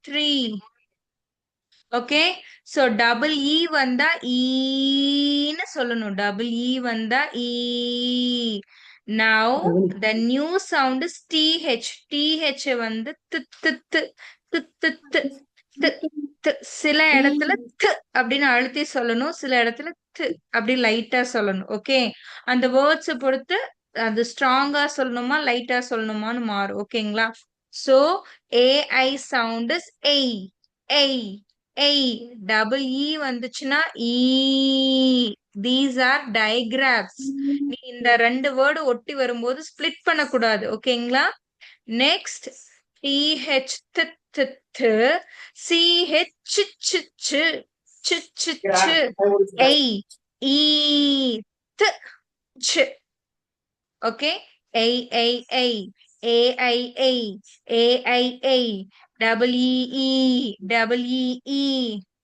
tree. Okay, so double E வந்தா ஈன்னு சொல்லணும். double E வந்தா ஈ. Now the new sound is TH. TH வந்து த் த் த் த் த் த் த் த். சில இடத்துல த் அப்படின்னு அழுத்தி சொல்லணும், சில இடத்துல த் அப்படி லைட்டா சொல்லணும். ஓகே, அந்த வேர்ட்ஸ் பொறுத்து அது ஸ்ட்ராங்கா சொல்லணுமா லைட்டா சொல்லணுமான்னு மாறும். ஓகேங்களா? சோ ஏஐ சவுண்ட் இஸ் ஏய் ஏய் ஏய். டபுள் இ வந்துச்சுன்னா ஈ. These are diagrams. நீ இந்த ரெண்டு வேர்டு ஒட்டி வரும்போது ஸ்பிளிட் பண்ணக்கூடாது. ஓகேங்களா? நெக்ஸ்ட் டிஹெச் சிஹெச் ஏய் ஈ த் ச். ஓகே, ஏய் ஏய் ஏய் ஏஐ ஏய் ஏஐ ஏய் double e double e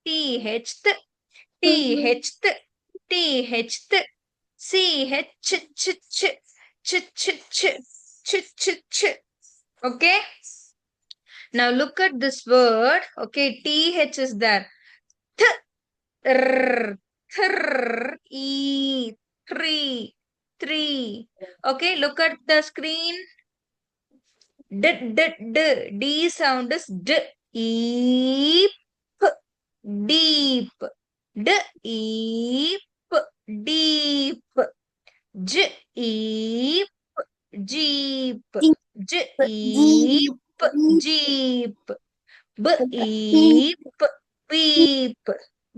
th th th ch ch ch ch ch ch ch ch ch. Okay, now look at this word. Okay, th is there. Th r thr e three three. Okay, look at the screen. D d d d sound is d. Eep deep. D eep deep. J eep jeep. J eep jeep. B eep beep.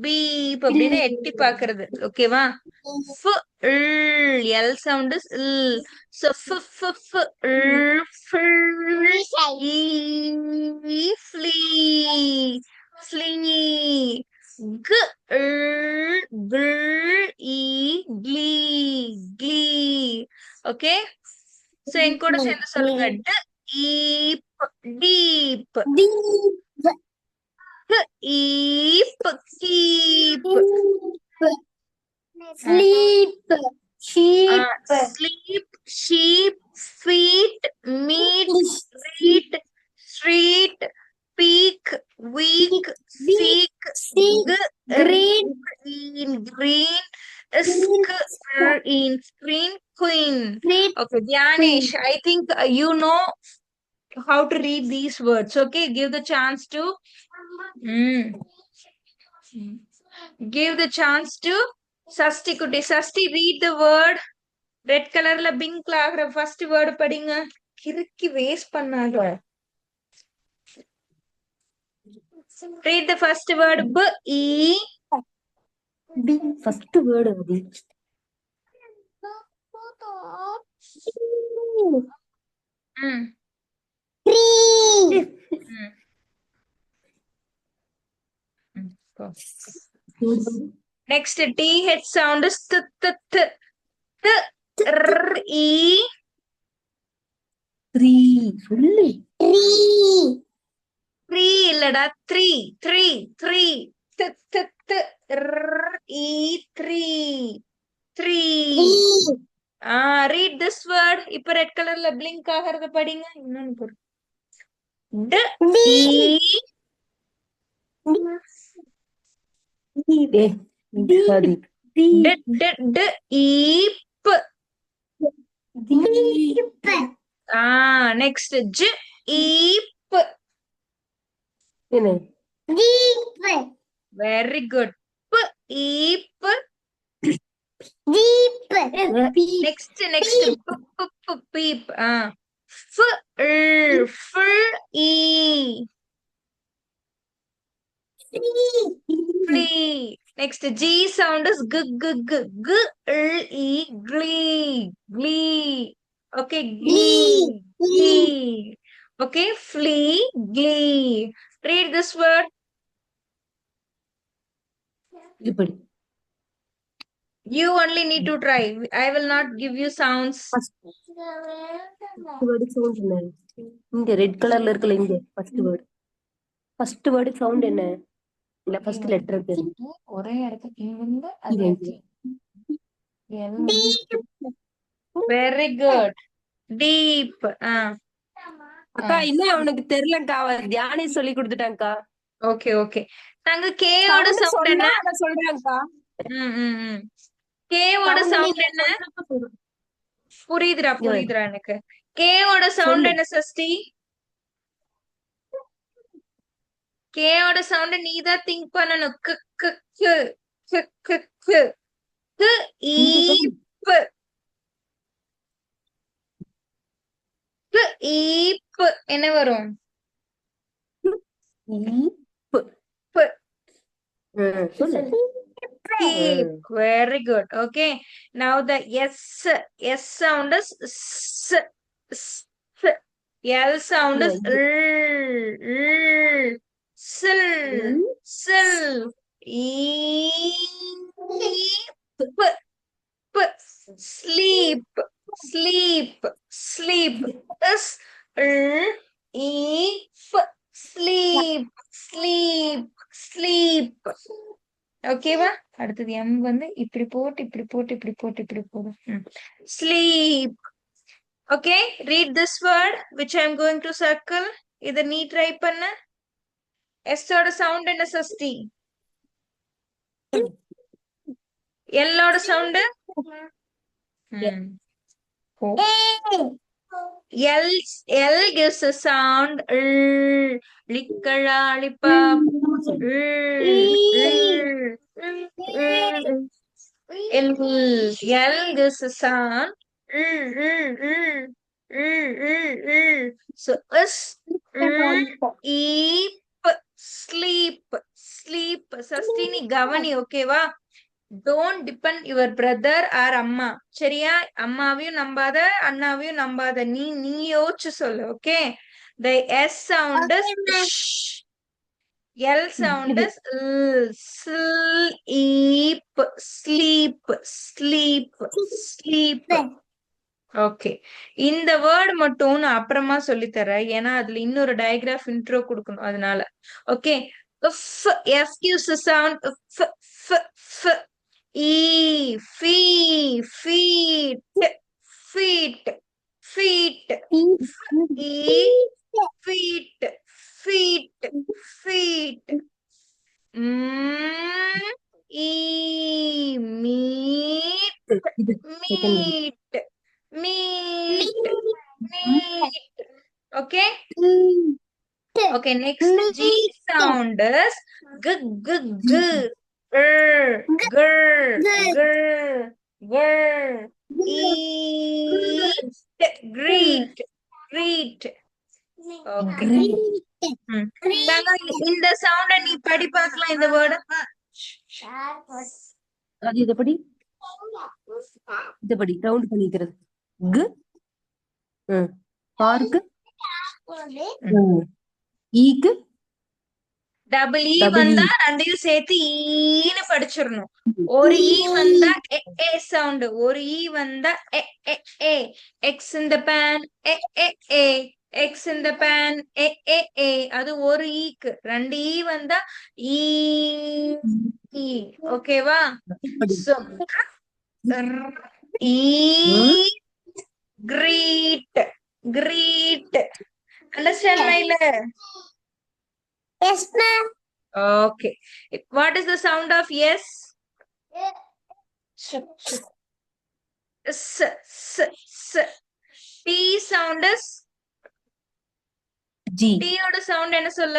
beep அப்படின்னு எட்டி பாக்குறது. ஓகேவா? L sound is L. So flea flee. Glee. Okay, so என் கூட சேர்ந்து சொல்லுங்க. deep deep. Keep keep. Sleep, sheep, sleep sheep feet meat street street peak week seek green green in screen queen. Okay, Dhyanesh, I think you know how to read these words. Okay, give the chance to give the chance to Sasti Kutti. Sasti, read the word. Red color la pink ஆகுற first word படிங்க. கிறுக்கி waste பண்ணாத. Read the first word. B E B first word அது. Tree. Next TH sound is th th th th r e. Tree. சொல்லு. Tree. Tree இல்லடா, three three three th th th r e three three. Read this word. இப்ப red கலர்ல blink ஆகிறத படிங்க. இன்னொன்னு போடு. D E D D E P. Next J E P. Deep. Very good. P E P. Deep. Next P peep. F E. Flea. Next G sound is g g g g l e glee glee. Okay, glee glee. Okay, flee glee. Read this word. You only need to try. I will not give you sounds. இங்க red கலர்ல இருக்குல்ல, இங்க first word sound என்ன? இல்ல first letter இருக்கு ஒரே இடத்துக்கு இருந்து very good. Deep. அக்கா இன்னும் அவனுக்கு தெரியலக்கா, அவர் தியானே சொல்லி கொடுத்துட்டாங்கக்கா. Okay okay. தங்க கேயோட சவுண்ட் சவுண்ட் சொன்னா என்ன? அத சொல்றாங்கக்கா. ம் ம் ம். கேவோட சவுண்ட் சவுண்ட் நீங்க என்ன? சொல்றப்ப சொல்றேன். புரியுதுடா இங்க பாரு. புரியுதுடா எனக்கு. கேவோட சவுண்ட் சொல்லு. என்ன சஷ்டி? கேயோட சவுண்ட் நீ தான் திங்க் பண்ணணும். கு கு கு கு கு கு கு இங்கக்கா. ஈப்பு கு ஈப்பு என்ன வரும்? ஈப்பு. பு சொல்லு. keep. Very good. Okay. Now the S sound is S. S. L sound இங்க is இங்க. Sil. Sil. P. P. Sleep. Sleep. Sleep. S. Sleep. Sleep. Sleep. ஓகேவா? அடுத்தது M வந்து இப்படி போட்டு இப்படி போட்டு இப்படி போட்டு இப்படி போடும். Sleep. Okay, read this word which I am going to circle. இத நீ ட்ரை பண்ணு. S ஓட சவுண்ட் என்ன சஷ்டி? L ஓட sound? L gives a sound. Lickalaipop. L gives a sound. So sleep. Sleep. Sastini கவனி ஓகேவா? Don't depend your brother or அம்மா. சரியா? அம்மாவையும் நம்பாத, அண்ணாவையும் நம்பாத. நீ நீ யோசிச்சு சொல்லு. Okay? The S sound is L sound is sleep. Sleep. Sleep. Sleep. Okay. இந்த வேர்ட் மட்டும் நான் அப்புறமா சொல்லி தரேன். ஏன்னா அதுல இன்னொரு டயக்ராஃப் இன்ட்ரோ கொடுக்கணும் அதனால. Okay. F gives a sound. Feet. Feet. Feet. Feet. Feet. Feet. Meat. Meat. Meat. Meat. Okay? Okay, next G sound is g g g. Eat. Greet. Greet. Okay. இந்த சவுண்ட நீ படி பார்க்கலாம் இந்த வேர்டு. அது இதப்படி இதப்படி ரவுண்ட் பண்ணிக்கிறது. கு பார்க்கு ஈக்கு டபுள் இ வந்தா ரெண்டையும் சேர்த்து ஈன்னு படிச்சிடணும். ஒரு இ வந்தா ஏ சவுண்ட், ஒரு இ வந்தா ஏ. எக்ஸ் இன் த பேன் ஏ. எக்ஸ் இன் த பேன் ஏ. அது ஒரு ஈக்கு. ரெண்டு இ வந்தா ஈ. ஓகேவா? So greet. Greet. Understand, Naila? Yes, ma'am. Okay. What is the sound of yes? S. T sound is G. T ஓட sound என்ன சொல்ல?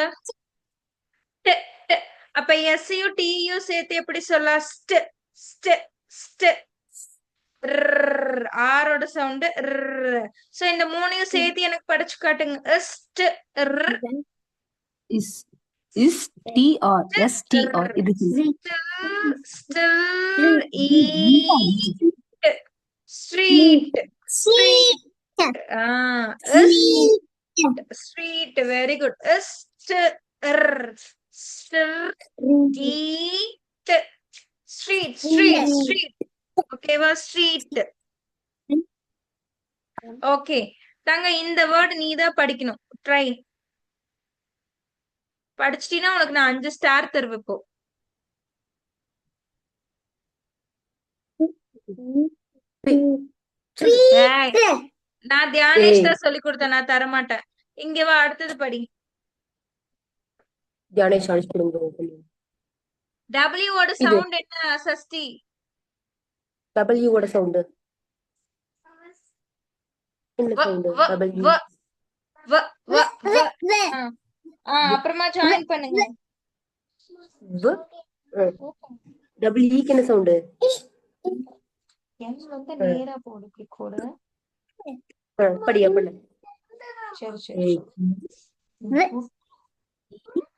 T. அப்ப S யும் T யும் சேர்த்து எப்படி சொல்ல? st. R ஓட sound சோ இந்த மூணையும் சேர்த்து எனக்கு படிச்சு காட்டுங்க. Is TR STR இது still eat. Street. Street. Very good. Still eat. Street. ஓகேவா? ஸ்ட்ரீட். ஓகே தங்க, இந்த வேர்ட் நீ தான் படிக்கணும். ட்ரை படிச்சிட்டீங்கன்னா உனக்கு நான் 5 ஸ்டார் தருவேன் இப்போ. நான் தியானேஷ் தான் சொல்லி கொடுத்தேன், நான் தரமாட்டேன். இங்க வா, அடுத்தது படி. தியானேஷ் அனுப்பிச்சு கொடுங்க. W ஓட இது சவுண்ட் என்ன சஷ்டி? W ஓட சவுண்ட் என்ன வ சவுண்ட்? வ W. வ வ வ வ. V. அப்புறமா ஜாயின் பண்ணுங்க. V. W க்கு என்ன சவுண்ட்? என் வந்து நேரா போடு, கிளிக் போடு. படி அப்படி. சரி சரி ஏய்,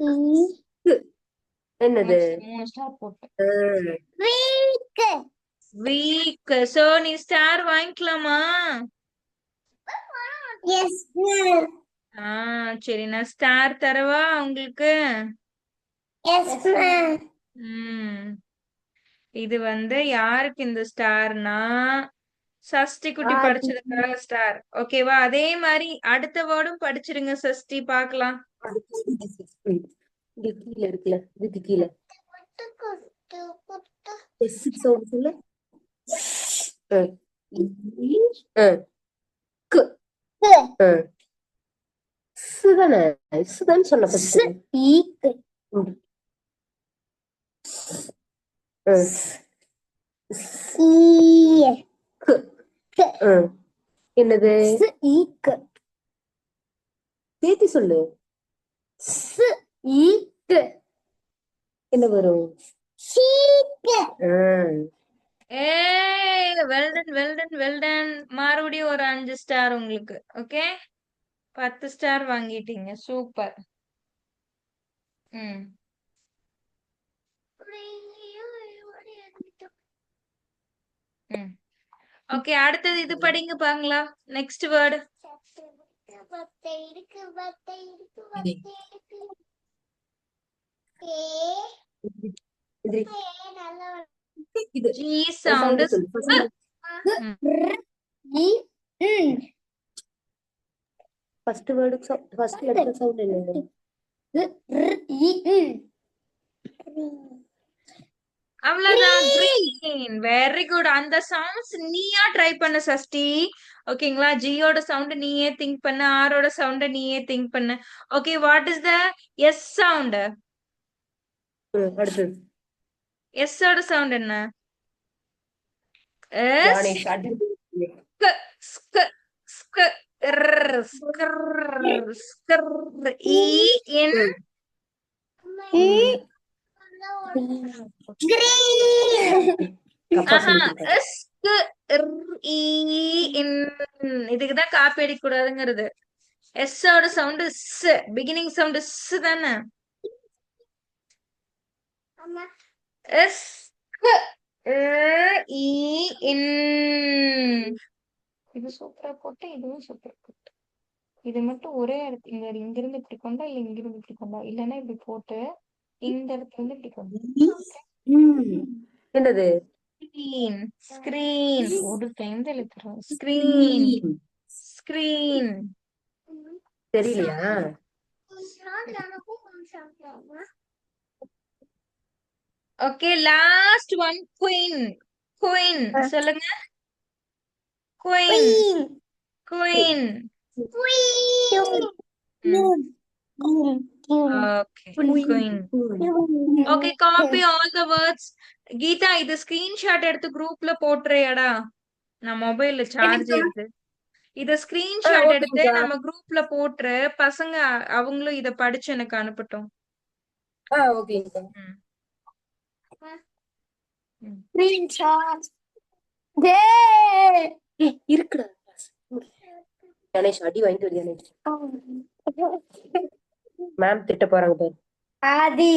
E. என்னது? 3 ஸ்டார் போட்டு. Week. வீக். சோ நீ ஸ்டார் வாங்கிக்கலாமா? Yes, ma'am. சரி, நான் ஸ்டார் தரவா உங்களுக்கு? Yes, ma'am. ம் இது வந்து யாருக்கு இந்த ஸ்டார்னா, சஷ்டி குட்டி படிச்சதுக்காக ஸ்டார். ஓகேவா? அதே மாதிரி அடுத்த வேர்டும் படிச்சிருங்க சஷ்டி, பார்க்கலாம். இங்க கீழே இருக்குல்ல, இதுக்கு கீழே எஸ் சவுண்ட் சொல்லு. சுதானே சுதான் சொன்ன என்னது? சேர்த்தி சொல்லு. என்ன வரும்? Well done well done well done. மறுபடியும் ஒரு 5 ஸ்டார் உங்களுக்கு. ஓகே, 10 ஸ்டார் வாங்கிட்டீங்க. சூப்பர். ம் ம் ஓகே, அடுத்தது இது படிங்க பாங்களா. Next word. G sound. First word first letter sound என்னது? அவ்வளவுதான். கிரீன். Very good. அந்த சவுண்ட்ஸ் நீயா ட்ரை பண்ண சஷ்டி. ஓகேங்களா? ஜியோட சவுண்ட் நீயே திங்க் பண்ண, ஆரோட சவுண்ட் நீயே திங்க் பண்ண. Okay, what is the S sound? அடுத்து எஸ் ஓட சவுண்ட் என்ன? எஸ் ஸ்க ஸ்க இ இன். இதுக்குதான் காப்பி அடிக்க கூடாதுங்கிறது. எஸ் ஓட சவுண்ட் ஸ். பிகினிங் சவுண்ட் ஸ் தானே? எஸ் இ இன். இது சூப்பரா போட்டு, இதுவும் சூப்பரா போட்டு. இது மட்டும் ஒரே இடத்துல இங்க இருந்து இப்படி கொண்டா, இல்ல இங்க இருந்து இப்படி கொண்டா, இல்லன்னா இப்படி போட்டு இந்த இடத்துல இருந்து இப்படி கொண்டா. என்னது? ஸ்கிரீன். ஸ்கிரீன். ஒரு டைம் தான் எழுத்துறோம். Screen screen. தெரியலையா? Okay, last one. Queen. Queen சொல்லுங்க. Queen. Queen. Okay, queen. Okay, copy all the words. Geetha, இது ஸ்கிரீன்ஷாட் எடுத்து குரூப்ல போட்டுறியாடா? நான் மொபைல்ல சார்ஜ் எடுத்து. இத ஸ்கிரீன்ஷாட் எடுத்து நம்ம குரூப்ல போட்டுரு. பசங்க அவங்களும் இத படிச்சு எனக்கு அனுப்பட்டும். ஓகேங்கா. Screenshot. இருக்குடா. கணேஷ் அடி வாங்கிட்டு வருது. கணேஷ் மேம் திட்ட போறாங்க பாரு. Adi.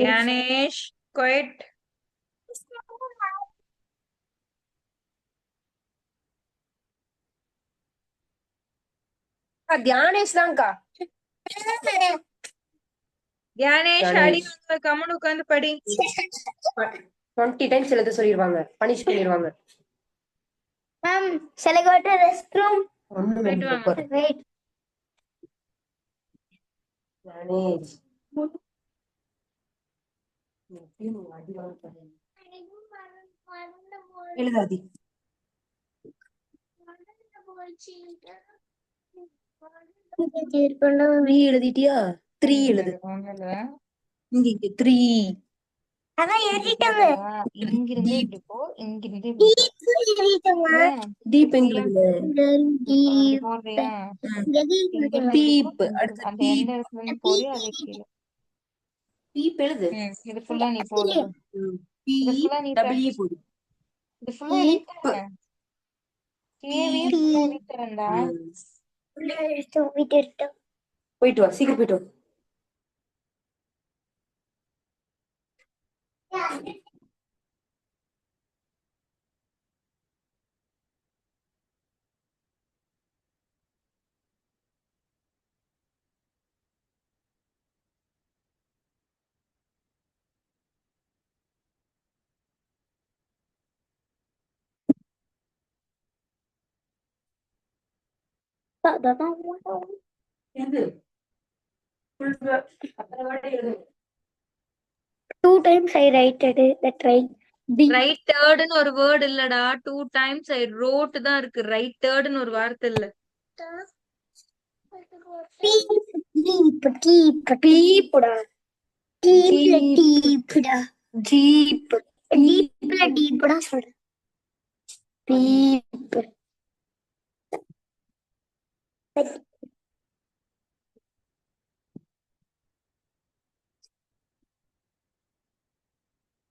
கணேஷ் குயிட். தியானேஷ் தான்க்கா. கணேஷ் அடி வாங்க, கம்முனு உட்கார்ந்து படி. 20 டைம்ஸ் எழுத சொல்லிடுவாங்க, பனிஷ் பண்ணிடுவாங்க. Ma'am, shall I go to restroom? போயிட்டு வாங்க. Wait. கணேஷ் எழுதாதி. த்ரீ எழுதிட்டியா? த்ரீ எழுது. ஒண்ணுல இங்க த்ரீ. அதான் எழுதிட்டாங்க. இங்கிருந்து இப்படி போ, இங்கிருந்து இப்படி போ. சரியா? டீப் சரியா? அப்படி Deep. போடுறியா? இங்கிருந்து டீப். இப்படி போ, அடுத்து அந்த எந்த டீப். இடத்துல இருந்து போறியோ அது கீழே. டீப் எழுது. இது ஃபுல்லா நீ போடு. பி இது ஃபுல்லா நீ டபிள்யூ போடு. இது ஃபுல்லா எழுதிட்டேன். கேவியே ஃபுல்லா எழுதிட்டேன்டா. போயிட்டு வா, சீக்கிரம் போயிட்டு வா. எழுது. அத்தனை வாட்டி எழுது. 2 times I writed that right. B. Right தேர்டுன்னு ஒரு வேர்டு இல்லடா. 2 times ஐ ரோட் தான் இருக்கு. ரைட் தேர்டுன்னு ஒரு வார்த்தை இல்ல. Deep. Deepடா. Deepடா. Deepடா சொல்றேன். Deep.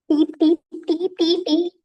Deep.